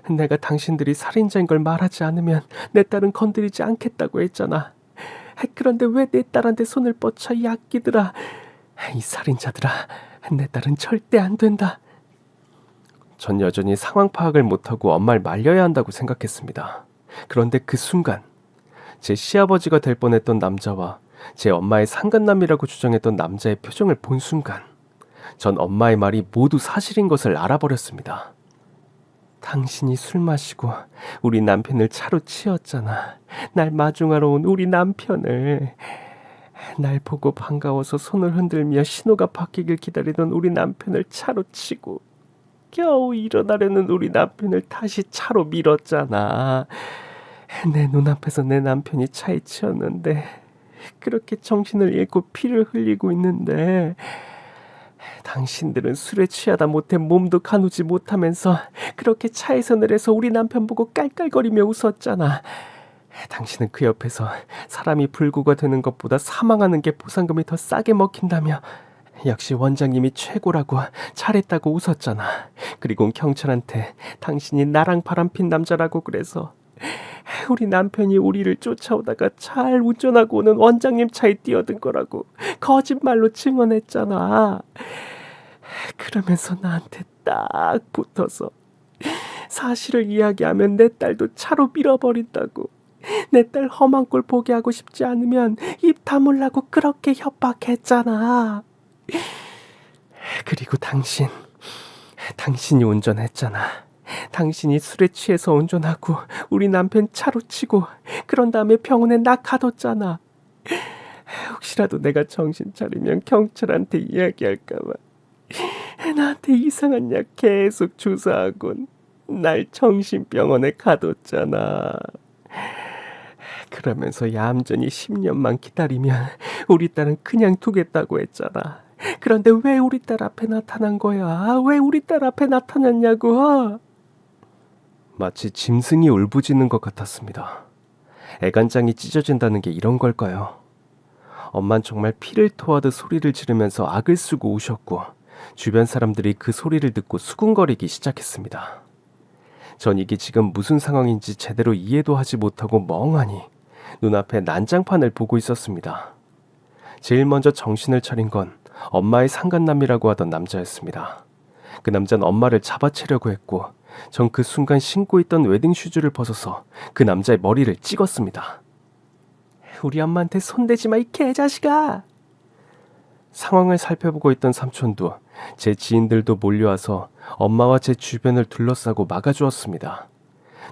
내가 당신들이 살인자인 걸 말하지 않으면 내 딸은 건드리지 않겠다고 했잖아. 그런데 왜 내 딸한테 손을 뻗쳐, 이 악기들아. 이 살인자들아, 내 딸은 절대 안 된다. 전 여전히 상황 파악을 못하고 엄마를 말려야 한다고 생각했습니다. 그런데 그 순간 제 시아버지가 될 뻔했던 남자와 제 엄마의 상간남이라고 주장했던 남자의 표정을 본 순간 전 엄마의 말이 모두 사실인 것을 알아버렸습니다. 당신이 술 마시고 우리 남편을 차로 치었잖아. 날 마중하러 온 우리 남편을. 날 보고 반가워서 손을 흔들며 신호가 바뀌길 기다리던 우리 남편을 차로 치고 겨우 일어나려는 우리 남편을 다시 차로 밀었잖아. 내 눈앞에서 내 남편이 차에 치였는데 그렇게 정신을 잃고 피를 흘리고 있는데 당신들은 술에 취하다 못해 몸도 가누지 못하면서 그렇게 차에서 내려서 우리 남편 보고 깔깔거리며 웃었잖아. 당신은 그 옆에서 사람이 불구가 되는 것보다 사망하는 게 보상금이 더 싸게 먹힌다며 역시 원장님이 최고라고 잘했다고 웃었잖아. 그리고 경찰한테 당신이 나랑 바람핀 남자라고 그래서 우리 남편이 우리를 쫓아오다가 잘 운전하고 오는 원장님 차에 뛰어든 거라고 거짓말로 증언했잖아. 그러면서 나한테 딱 붙어서 사실을 이야기하면 내 딸도 차로 밀어버린다고, 내 딸 험한 꼴 보게 하고 싶지 않으면 입 다물라고 그렇게 협박했잖아. 그리고 당신이 운전했잖아. 당신이 술에 취해서 운전하고 우리 남편 차로 치고 그런 다음에 병원에 낙하뒀잖아. 혹시라도 내가 정신 차리면 경찰한테 이야기할까봐 나한테 이상한 약 계속 주사하곤 날 정신병원에 가뒀잖아. 그러면서 얌전히 10년만 기다리면 우리 딸은 그냥 두겠다고 했잖아. 그런데 왜 우리 딸 앞에 나타난 거야? 왜 우리 딸 앞에 나타났냐고? 마치 짐승이 울부짖는 것 같았습니다. 애간장이 찢어진다는 게 이런 걸까요? 엄만 정말 피를 토하듯 소리를 지르면서 악을 쓰고 우셨고, 주변 사람들이 그 소리를 듣고 수군거리기 시작했습니다. 전 이게 지금 무슨 상황인지 제대로 이해도 하지 못하고 멍하니 눈앞에 난장판을 보고 있었습니다. 제일 먼저 정신을 차린 건 엄마의 상간남이라고 하던 남자였습니다. 그 남자는 엄마를 잡아채려고 했고, 전 그 순간 신고 있던 웨딩 슈즈를 벗어서 그 남자의 머리를 찍었습니다. 우리 엄마한테 손대지 마, 이 개자식아! 상황을 살펴보고 있던 삼촌도 제 지인들도 몰려와서 엄마와 제 주변을 둘러싸고 막아주었습니다.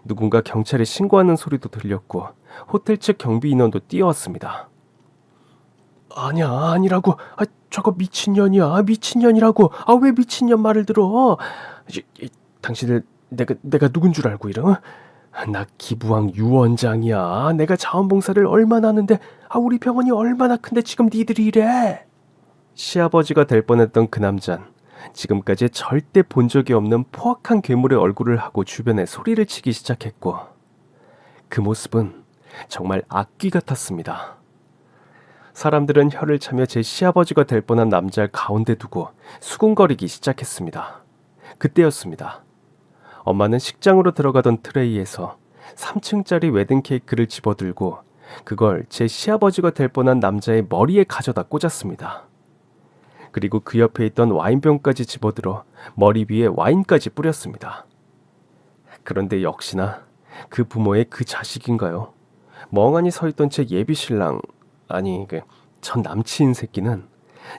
누군가 경찰에 신고하는 소리도 들렸고 호텔 측 경비 인원도 뛰어왔습니다. 아니라고. 저거 미친년이야. 미친년이라고. 왜 미친년 말을 들어? 당신들 내가 누군 줄 알고 이러? 나 기부왕 유원장이야. 내가 자원봉사를 얼마나 하는데 우리 병원이 얼마나 큰데 지금 니들이 이래? 시아버지가 될 뻔했던 그 남잔 지금까지 절대 본 적이 없는 포악한 괴물의 얼굴을 하고 주변에 소리를 치기 시작했고, 그 모습은 정말 악귀 같았습니다. 사람들은 혀를 차며 제 시아버지가 될 뻔한 남자를 가운데 두고 수군거리기 시작했습니다. 그때였습니다. 엄마는 식장으로 들어가던 트레이에서 3층짜리 웨딩 케이크를 집어들고 그걸 제 시아버지가 될 뻔한 남자의 머리에 가져다 꽂았습니다. 그리고 그 옆에 있던 와인병까지 집어들어 머리 위에 와인까지 뿌렸습니다. 그런데 역시나 그 부모의 그 자식인가요? 멍하니 서 있던 제 예비신랑, 전 남친 새끼는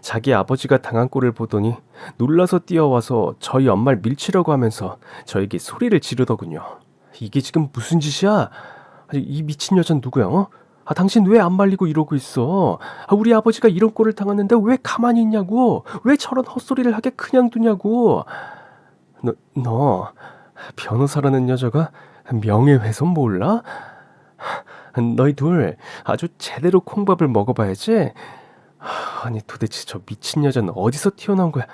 자기 아버지가 당한 꼴을 보더니 놀라서 뛰어와서 저희 엄마를 밀치려고 하면서 저에게 소리를 지르더군요. 이게 지금 무슨 짓이야? 이 미친 여자는 누구야? 당신 왜 안 말리고 이러고 있어? 우리 아버지가 이런 꼴을 당했는데 왜 가만히 있냐고? 왜 저런 헛소리를 하게 그냥 두냐고? 너 변호사라는 여자가 명예훼손 몰라? 너희 둘 아주 제대로 콩밥을 먹어봐야지. 도대체 저 미친 여자는 어디서 튀어나온 거야?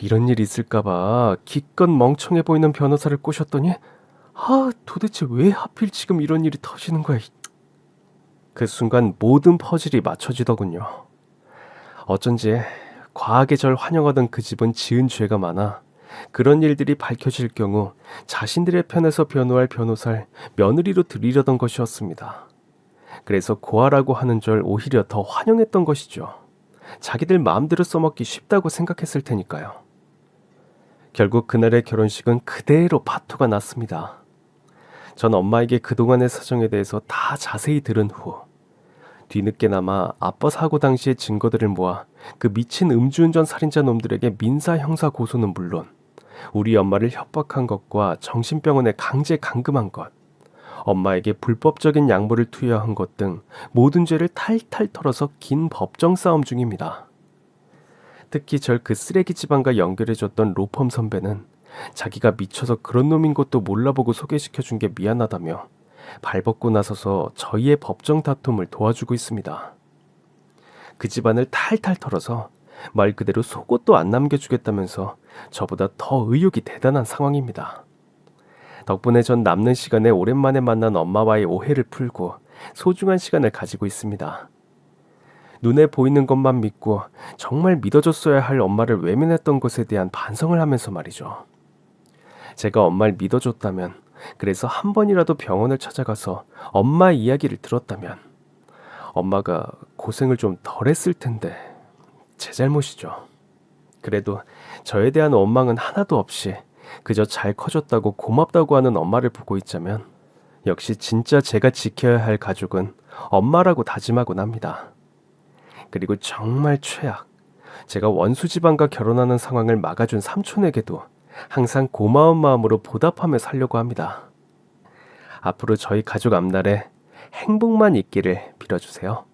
이런 일이 있을까봐 기껏 멍청해 보이는 변호사를 꼬셨더니 도대체 왜 하필 지금 이런 일이 터지는 거야? 그 순간 모든 퍼즐이 맞춰지더군요. 어쩐지 과하게 절 환영하던 그 집은 지은 죄가 많아 그런 일들이 밝혀질 경우 자신들의 편에서 변호할 변호사를 며느리로 들이려던 것이었습니다. 그래서 고아라고 하는 절 오히려 더 환영했던 것이죠. 자기들 마음대로 써먹기 쉽다고 생각했을 테니까요. 결국 그날의 결혼식은 그대로 파토가 났습니다. 전 엄마에게 그동안의 사정에 대해서 다 자세히 들은 후 뒤늦게나마 아빠 사고 당시의 증거들을 모아 그 미친 음주운전 살인자 놈들에게 민사 형사 고소는 물론 우리 엄마를 협박한 것과 정신병원에 강제 감금한 것, 엄마에게 불법적인 양보를 투여한 것 등 모든 죄를 탈탈 털어서 긴 법정 싸움 중입니다. 특히 절 그 쓰레기 집안과 연결해줬던 로펌 선배는 자기가 미쳐서 그런 놈인 것도 몰라보고 소개시켜준 게 미안하다며 발벗고 나서서 저희의 법정 다툼을 도와주고 있습니다. 그 집안을 탈탈 털어서 말 그대로 속옷도 안 남겨주겠다면서 저보다 더 의욕이 대단한 상황입니다. 덕분에 전 남는 시간에 오랜만에 만난 엄마와의 오해를 풀고 소중한 시간을 가지고 있습니다. 눈에 보이는 것만 믿고 정말 믿어줬어야 할 엄마를 외면했던 것에 대한 반성을 하면서 말이죠. 제가 엄마를 믿어줬다면 그래서 한 번이라도 병원을 찾아가서 엄마 이야기를 들었다면 엄마가 고생을 좀 덜 했을 텐데 제 잘못이죠. 그래도 저에 대한 원망은 하나도 없이 그저 잘 커졌다고 고맙다고 하는 엄마를 보고 있자면 역시 진짜 제가 지켜야 할 가족은 엄마라고 다짐하곤 합니다. 그리고 정말 최악, 제가 원수 집안과 결혼하는 상황을 막아준 삼촌에게도 항상 고마운 마음으로 보답하며 살려고 합니다. 앞으로 저희 가족 앞날에 행복만 있기를 빌어주세요.